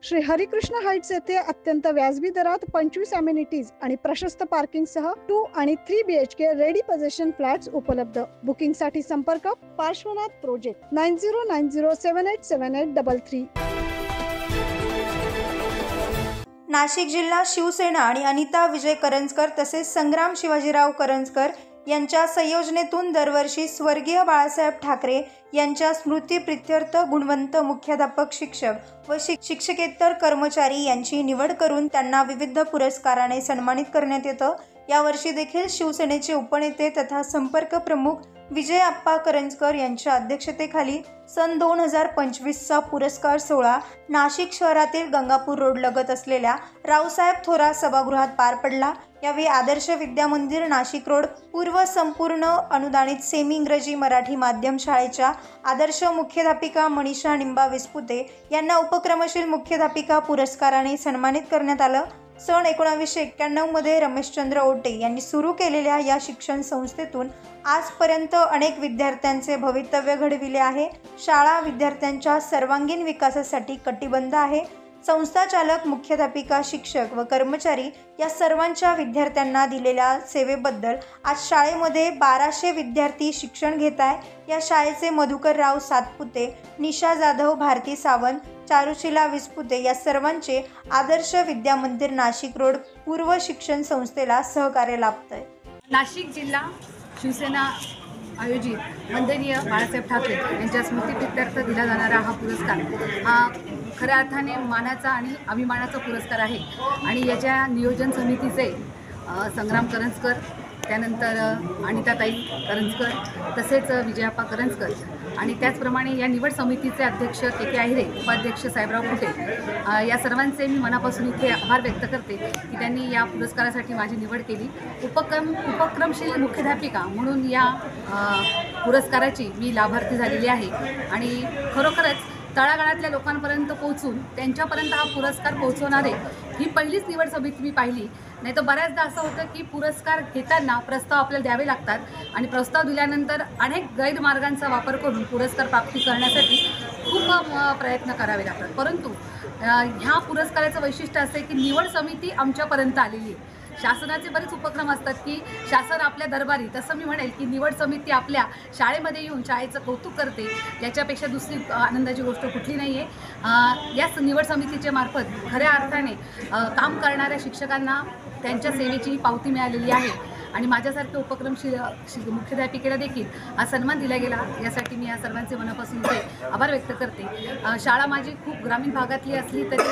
Shri Harikrishna Heights येथे अत्यंत व्याजबी दरात 25 अमेनिटीज आणि प्रशस्त पार्किंग सह 2 आणि 3 BHK रेडी पोझिशन फ्लॅट्स उपलब्ध। बुकिंग साठी संपर्क पार्श्वनाथ प्रोजेक्ट 9090787833। नाशिक जिल्हा शिवसेना आणि अनिता विजय करंजकर तसेच संग्राम शिवाजीराव करंजकर यांच्या संयोजनेतून दरवर्षी स्वर्गीय बाळासाहेब ठाकरे यांच्या स्मृतिप्रित्यर्थ गुणवंत मुख्याध्यापक शिक्षक व शिक्षकेतर कर्मचारी यांची निवड करून त्यांना विविध पुरस्काराने सन्मानित करण्यात येतं। यावर्षी देखील शिवसेनेचे उपनेते तथा संपर्क प्रमुख विजय आप्पा करंजकर यांच्या अध्यक्षतेखाली सन 2025चा पुरस्कार सोहळा नाशिक शहरातील गंगापूर रोड लगत असलेल्या रावसाहेब थोरात सभागृहात पार पडला। यावेळी आदर्श विद्या मंदिर नाशिक रोड पूर्व संपूर्ण अनुदानित सेमी इंग्रजी मराठी माध्यम शाळेच्या आदर्श मुख्याध्यापिका मनीषा निंबा विस्पुते यांना उपक्रमशील मुख्याध्यापिका पुरस्काराने सन्मानित करण्यात आलं। सन 1991 मध्ये रमेशचंद्र ओटे यांनी सुरू केलेल्या या शिक्षण संस्थेतून आजपर्यंत अनेक विद्यार्थ्यांचे भवितव्य घडविले आहे। शाळा विद्यार्थ्यांच्या सर्वांगीण विकासासाठी कटिबद्ध आहे। संस्था चालक, मुख्याध्यापिका, शिक्षक व कर्मचारी या सर्वांच्या विद्यार्थ्यांना दिलेल्या सेवेबद्दल आज शाळेमध्ये 1200 विद्यार्थी शिक्षण घेत आहे। या शाळेचे मधुकरराव सातपुते, निशा जाधव, भारती सावंत, चारुशिला विस्पुते या सर्वांचे आदर्श विद्या मंदिर नाशिक रोड पूर्व शिक्षण संस्थेला सहकार्य लाभतंय। नाशिक जिल्हा शिवसेना आयोजित वंदनीय बाळासाहेब ठाकरे यांच्या स्मृतिप्रित्यर्थ दिला जाणारा हा पुरस्कार हा खऱ्या अर्थाने मानाचा आणि अभिमानाचा पुरस्कार आहे। आणि याच्या नियोजन समितीचे संग्राम करंजकर, त्यानंतर अनिताताई करंजकर, तसेच विजयाप्पा करंजकर आणि त्याचप्रमाणे या निवड समितीचे अध्यक्ष के आहिरे, उपाध्यक्ष साहेबराव कुटे या सर्वांचे मी मनापासून इथे आभार व्यक्त करते की त्यांनी या पुरस्कारासाठी माझी निवड केली। उपक्रमशील मुख्याध्यापिका म्हणून या पुरस्काराची मी लाभार्थी झालेली आहे आणि खरोखरच तळागाळातल्या लोकांपर्यंत पोहोचून त्यांच्यापर्यंत हा पुरस्कार पोहोचवणारे ही पहिलीच निवड समिती मी पाहिली। नाही तर बऱ्याचदा असं होतं की पुरस्कार घेताना प्रस्ताव आपल्याला द्यावे लागतात आणि प्रस्ताव दिल्यानंतर अनेक गैरमार्गांचा वापर करून पुरस्कार प्राप्ती करण्यासाठी खूप प्रयत्न करावे लागतात। परंतु ह्या पुरस्काराचं वैशिष्ट्य असं आहे की निवड समिती आमच्यापर्यंत आलेली आहे। शासनाचे बरेच उपक्रम असतात की शासन आपल्या दरबारी, तसं मी म्हणेल की निवड समिती आपल्या शाळेमध्ये येऊन शाळेचं कौतुक करते, याच्यापेक्षा दुसरी आनंदाची गोष्ट कुठली नाही आहे। याच निवड समितीच्या मार्फत खऱ्या अर्थाने काम करणाऱ्या शिक्षकांना त्यांच्या सेवेची पावती मिळालेली आहे आणि माझ्यासारख्या उपक्रमशील मुख्याध्यापिकेला देखील हा सन्मान दिला गेला। यासाठी मी या सर्वांचे मनापासून इथे आभार व्यक्त करते। शाळा माझी खूप ग्रामीण भागातली असली तरी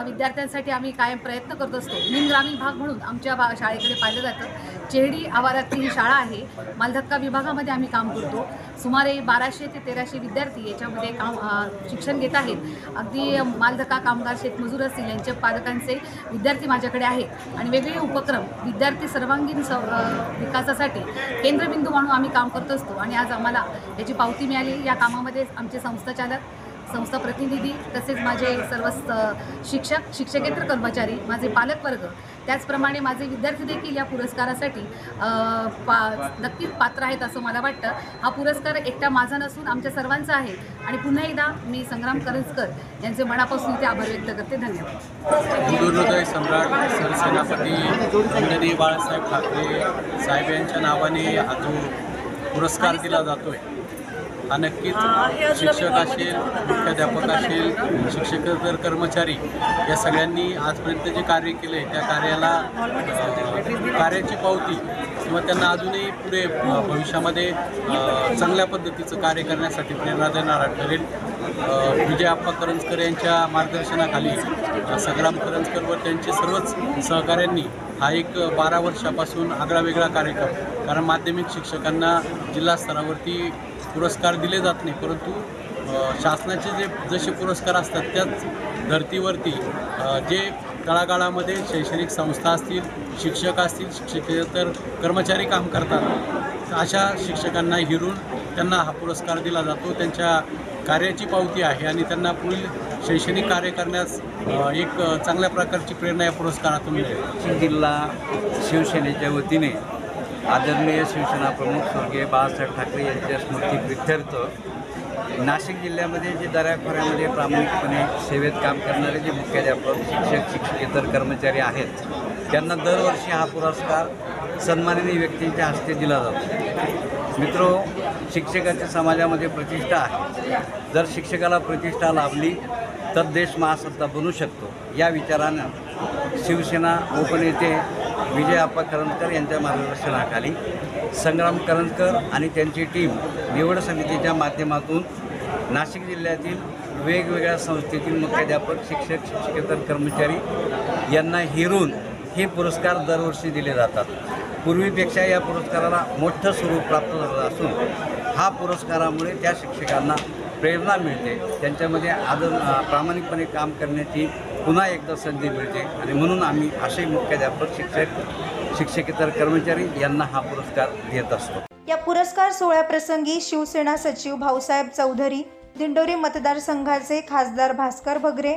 विद्यार्थ्यांसाठी आम्ही कायम प्रयत्न करत असतो। ग्रामीण भाग म्हणून आमच्या शाळेकडे पाहिलं जातं। चेहडी आवारातली ही शाळा आहे। मालधक्का विभागामध्ये आम्ही काम करतो। सुमारे 1200 ते 1300 विद्यार्थी याच्यामध्ये शिक्षण घेत आहेत। अगदी मालधक्का कामगार, शेतमजूर असतील यांच्या पालकांचे विद्यार्थी माझ्याकडे आहेत आणि वेगवेगळे उपक्रम विद्यार्थी सर्वांगीण विकासासाठी केंद्रबिंदू म्हणून आम्ही काम करत असतो आणि आज आम्हाला याची पावती मिळाली। या कामामध्ये आमचे संस्था चालक, संस्था प्रतिनिधी, तसेच माझे सर्व शिक्षक, शिक्षकेतर कर्मचारी, माझे पालकवर्ग, त्याचप्रमाणे माझे विद्यार्थी देखील या पुरस्कारासाठी नक्कीच पात्र आहेत असं मला वाटतं। हा पुरस्कार एकटा माझा नसून आमच्या सर्वांचा आहे आणि पुन्हा एकदा मी संग्राम करंजकर यांचे मनापासून इथे आभार व्यक्त करते। धन्यवाद। हिंदुहृदय सम्राट सरसेनापती वंदनीय बाळासाहेब ठाकरे साहेब यांच्या नावाने हा जो पुरस्कार दिला जातोय हा नक्कीच शिक्षक असेल, मुख्याध्यापक असेल, शिक्षकेतर कर्मचारी या सगळ्यांनी आजपर्यंत जे कार्य केले त्या कार्याची पावती किंवा त्यांना अजूनही पुढे भविष्यामध्ये चांगल्या पद्धतीचं कार्य करण्यासाठी प्रेरणा देणारा ठरेल। विजय आप्पा करंजकर यांच्या मार्गदर्शनाखाली संग्राम करंजकर व त्यांचे सर्वच सहकाऱ्यांनी हा एक 12 वर्षापासून आगळावेगळा कार्यक्रम, कारण माध्यमिक शिक्षकांना जिल्हा स्तरावरती पुरस्कार दिले जात नाही, परंतु शासनाचे जसे पुरस्कार असतात त्याच धर्तीवरती जे तळागाळामध्ये शैक्षणिक संस्था असतील, शिक्षक असतील, शिक्षकेतर कर्मचारी काम करतात, अशा शिक्षकांना हिरून त्यांना हा पुरस्कार दिला जातो। त्यांच्या कार्याची पावती आहे आणि त्यांना पुढील शैक्षणिक कार्य करण्यास एक चांगल्या प्रकारची प्रेरणा या पुरस्कारातून मिळेल। जिल्हा शिवसेनेच्या वतीने आदरणीय शिवसेना प्रमुख स्वर्गीय बाळासाहेब ठाकरे यांच्या स्मृतिप्रित्यर्थ नाशिक जिल्ह्यामध्ये जे दऱ्याखोऱ्यामध्ये प्रामाणिकपणे सेवेत काम करणारे जे मुख्याध्यापक, शिक्षक, शिक्षकेतर कर्मचारी आहेत त्यांना दरवर्षी हा पुरस्कार सन्माननीय व्यक्तींच्या हस्ते दिला जातो। मित्रो, शिक्षकाच्या समाजामध्ये प्रतिष्ठा आहे। जर शिक्षकाला प्रतिष्ठा लाभली तर देश महासत्ता बनू शकतो। या विचारानं शिवसेना उपनेते विजय आप्पा करंजकर यांच्या मार्गदर्शनाखाली संग्राम करंजकर आणि त्यांची टीम निवड समितीच्या माध्यमातून नाशिक जिल्ह्यातील वेगवेगळ्या संस्थेतील मुख्याध्यापक, शिक्षक, शिक्षकेतर कर्मचारी यांना हिरून हे पुरस्कार दरवर्षी दिले जातात। पूर्वीपेक्षा या पुरस्काराला मोठं स्वरूप प्राप्त झालं असून हा पुरस्कारामुळे त्या शिक्षकांना प्रेरणा मिळते, त्यांच्यामध्ये प्रामाणिकपणे काम करण्याची पुन्हा एकदा संधी मिळते आणि म्हणून आम्ही असे मुख्याध्यापक, शिक्षक, शिक्षकेतर कर्मचारी यांना हा पुरस्कार देत असतो। या पुरस्कार सोहळ्याप्रसंगी शिवसेना सचिव भाऊसाहेब चौधरी, दिंडोरी मतदारसंघाचे खासदार भास्कर भगरे,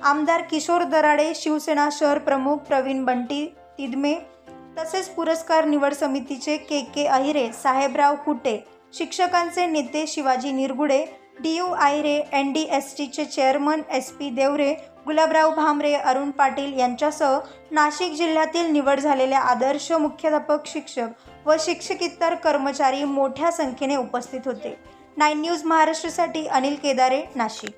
आमदार किशोर दराडे, शिवसेना शहर प्रमुख प्रवीण बंटी तिदमे, तसेच पुरस्कार निवड समितीचे के अहिरे, साहेबराव कुटे, शिक्षकांचे नेते शिवाजी निरगुडे, DU आहिरे, NDSTचे चेअरमन SP देवरे, गुलाबराव भामरे, अरुण पाटील यांच्यासह नाशिक जिल्ह्यातील निवड झालेल्या आदर्श मुख्याध्यापक, शिक्षक व शिक्षकेतर कर्मचारी मोठ्या संख्येने उपस्थित होते। 9 न्यूज महाराष्ट्रासाठी अनिल केदारे, नाशिक।